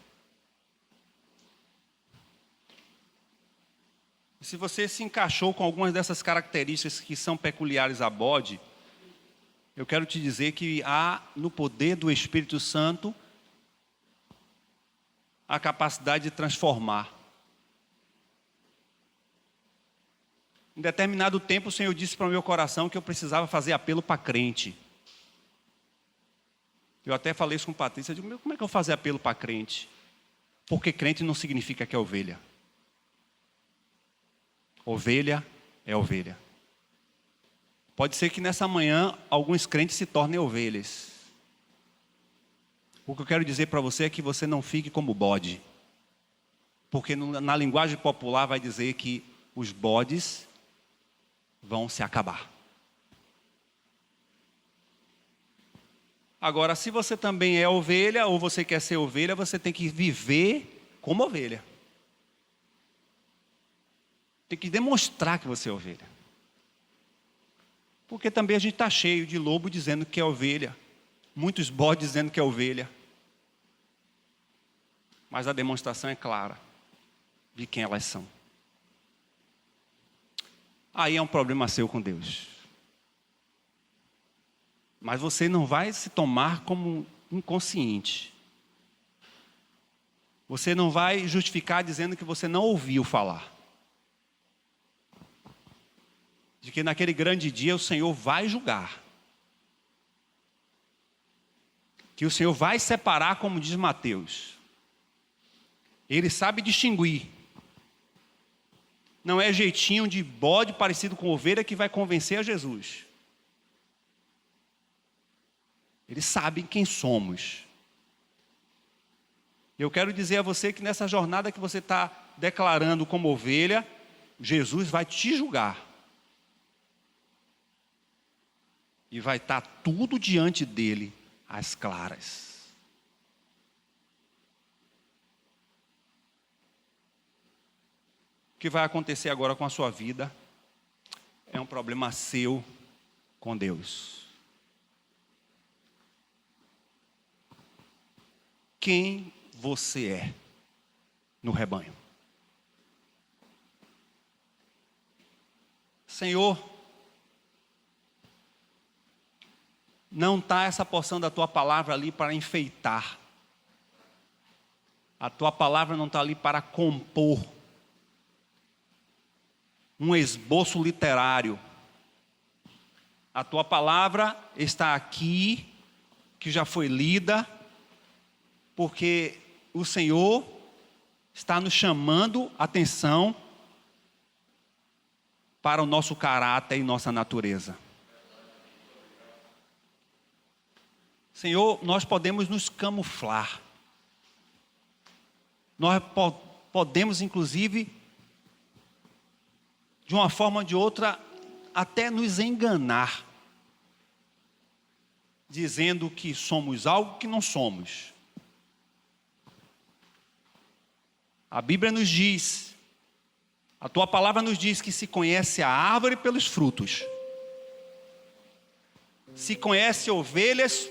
E se você se encaixou com algumas dessas características que são peculiares a bode, eu quero te dizer que há no poder do Espírito Santo a capacidade de transformar. Em determinado tempo o Senhor disse para o meu coração que eu precisava fazer apelo para crente. Eu até falei isso com Patrícia, eu digo, como é que eu vou fazer apelo para crente? Porque crente não significa que é ovelha. Ovelha é ovelha. Pode ser que nessa manhã alguns crentes se tornem ovelhas. O que eu quero dizer para você é que você não fique como bode. Porque na linguagem popular vai dizer que os bodes vão se acabar. Agora, se você também é ovelha, ou você quer ser ovelha, você tem que viver como ovelha. Tem que demonstrar que você é ovelha. Porque também a gente está cheio de lobo dizendo que é ovelha. Muitos bodes dizendo que é ovelha. Mas a demonstração é clara de quem elas são. Aí é um problema seu com Deus. Mas você não vai se tomar como inconsciente. Você não vai justificar dizendo que você não ouviu falar. De que naquele grande dia o Senhor vai julgar. Que o Senhor vai separar, como diz Mateus. Ele sabe distinguir. Não é jeitinho de bode parecido com ovelha que vai convencer a Jesus. Eles sabem quem somos. Eu quero dizer a você que nessa jornada que você está declarando como ovelha, Jesus vai te julgar. E vai estar tudo diante dele, às claras. O que vai acontecer agora com a sua vida é um problema seu com Deus. Quem você é no rebanho? Senhor, não está essa porção da tua palavra ali para enfeitar. A tua palavra não está ali para compor um esboço literário. A tua palavra está aqui, que já foi lida, porque o Senhor está nos chamando a atenção para o nosso caráter e nossa natureza. Senhor, nós podemos nos camuflar. Nós podemos, inclusive, de uma forma ou de outra, até nos enganar, dizendo que somos algo que não somos. A Bíblia nos diz, a tua palavra nos diz que se conhece a árvore pelos frutos. Se conhece ovelhas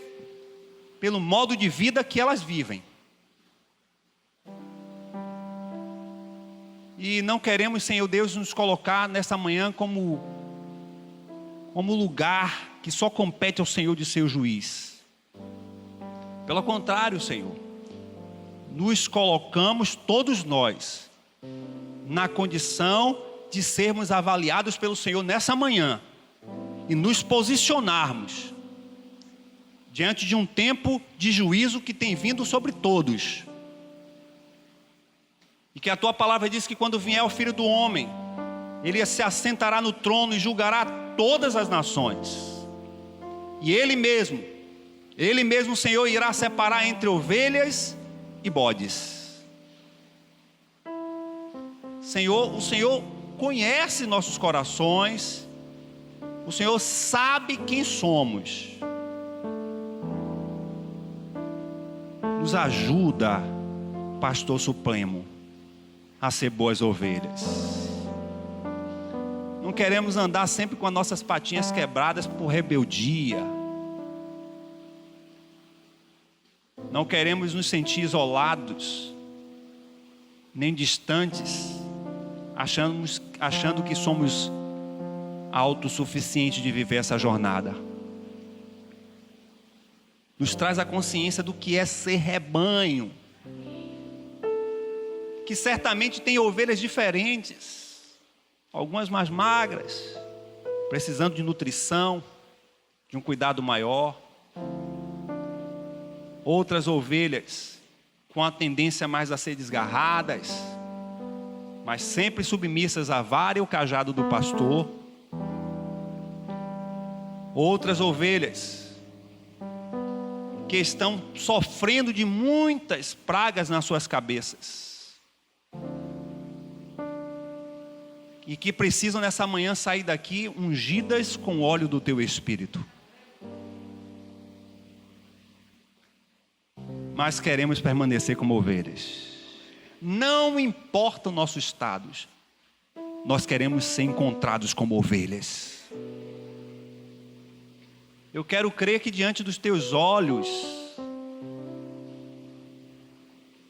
pelo modo de vida que elas vivem. E não queremos, Senhor Deus, nos colocar nessa manhã como lugar que só compete ao Senhor de ser o juiz. Pelo contrário, Senhor, nos colocamos todos nós na condição de sermos avaliados pelo Senhor nessa manhã e nos posicionarmos diante de um tempo de juízo que tem vindo sobre todos. E que a tua palavra diz que quando vier o Filho do Homem, ele se assentará no trono e julgará todas as nações. E ele mesmo, Senhor, irá separar entre ovelhas e bodes. Senhor, o Senhor conhece nossos corações, o Senhor sabe quem somos. Nos ajuda, Pastor Supremo, a ser boas ovelhas. queremos andar sempre com as nossas patinhas quebradas por rebeldia. Não queremos nos sentir isolados, nem distantes, achando que somos autossuficientes de viver essa jornada. Nos traz a consciência do que é ser rebanho, que certamente tem ovelhas diferentes, algumas mais magras, precisando de nutrição, de um cuidado maior. Outras ovelhas com a tendência mais a ser desgarradas, mas sempre submissas à vara e ao cajado do pastor. Outras ovelhas que estão sofrendo de muitas pragas nas suas cabeças e que precisam nessa manhã sair daqui ungidas com o óleo do teu Espírito. Mas queremos permanecer como ovelhas. Não importa o nosso estado, nós queremos ser encontrados como ovelhas. Eu quero crer que diante dos teus olhos,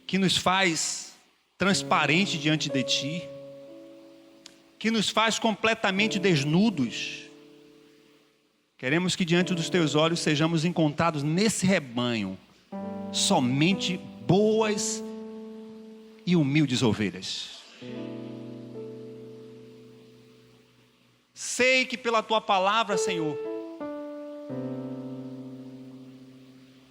que nos faz transparente diante de ti, que nos faz completamente desnudos, queremos que diante dos teus olhos sejamos encontrados nesse rebanho, somente boas e humildes ovelhas. Sei que pela tua palavra, Senhor,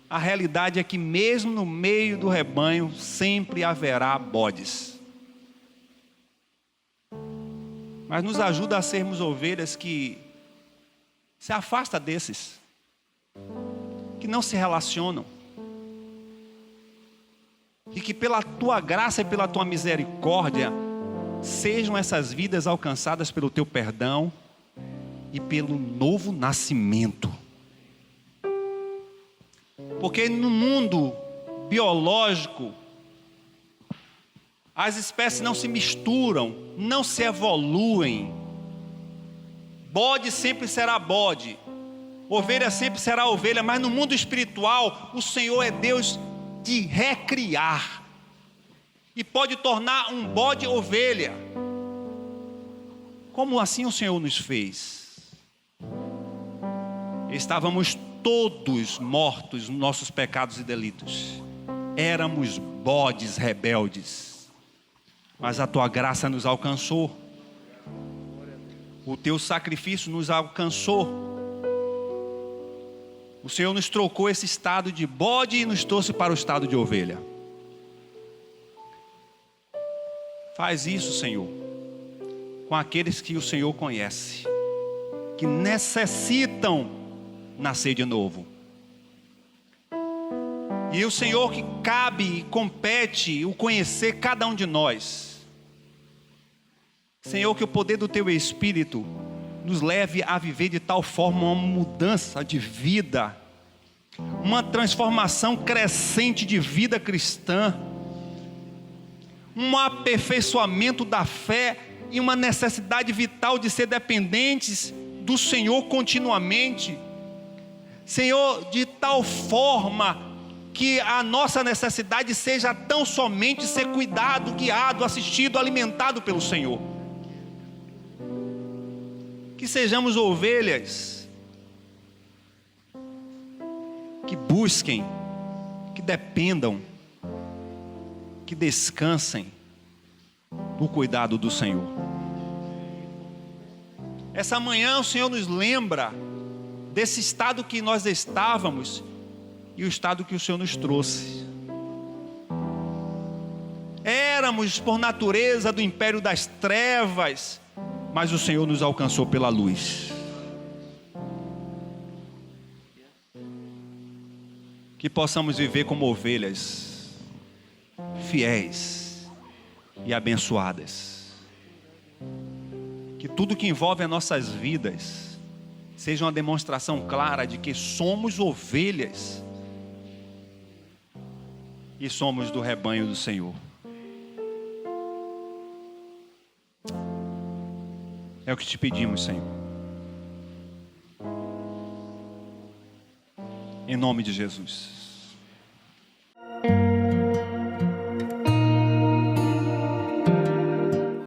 a realidade é que mesmo no meio do rebanho sempre haverá bodes. Mas nos ajuda a sermos ovelhas que se afastam desses, que não se relacionam. E que pela tua graça e pela tua misericórdia sejam essas vidas alcançadas pelo teu perdão e pelo novo nascimento. Porque no mundo biológico as espécies não se misturam, não se evoluem. Bode sempre será bode, ovelha sempre será ovelha, mas no mundo espiritual o Senhor é Deus de recriar, e pode tornar um bode ovelha, como assim o Senhor nos fez. Estávamos todos mortos nos nossos pecados e delitos, éramos bodes rebeldes, mas a tua graça nos alcançou, o teu sacrifício nos alcançou. O Senhor nos trocou esse estado de bode e nos trouxe para o estado de ovelha. Faz isso, Senhor, com aqueles que o Senhor conhece, que necessitam nascer de novo. E o Senhor que cabe e compete o conhecer cada um de nós. Senhor, que o poder do teu Espírito nos leve a viver de tal forma uma mudança de vida, uma transformação crescente de vida cristã, um aperfeiçoamento da fé e uma necessidade vital de ser dependentes do Senhor continuamente. Senhor, de tal forma que a nossa necessidade seja tão somente ser cuidado, guiado, assistido, alimentado pelo Senhor. Que sejamos ovelhas que busquem, que dependam, que descansem no cuidado do Senhor. Essa manhã o Senhor nos lembra desse estado que nós estávamos e o estado que o Senhor nos trouxe. Éramos por natureza do império das trevas, mas o Senhor nos alcançou pela luz. Que possamos viver como ovelhas fiéis e abençoadas. Que tudo que envolve as nossas vidas seja uma demonstração clara de que somos ovelhas e somos do rebanho do Senhor. É É o que te pedimos, Senhor. Em nome de Jesus.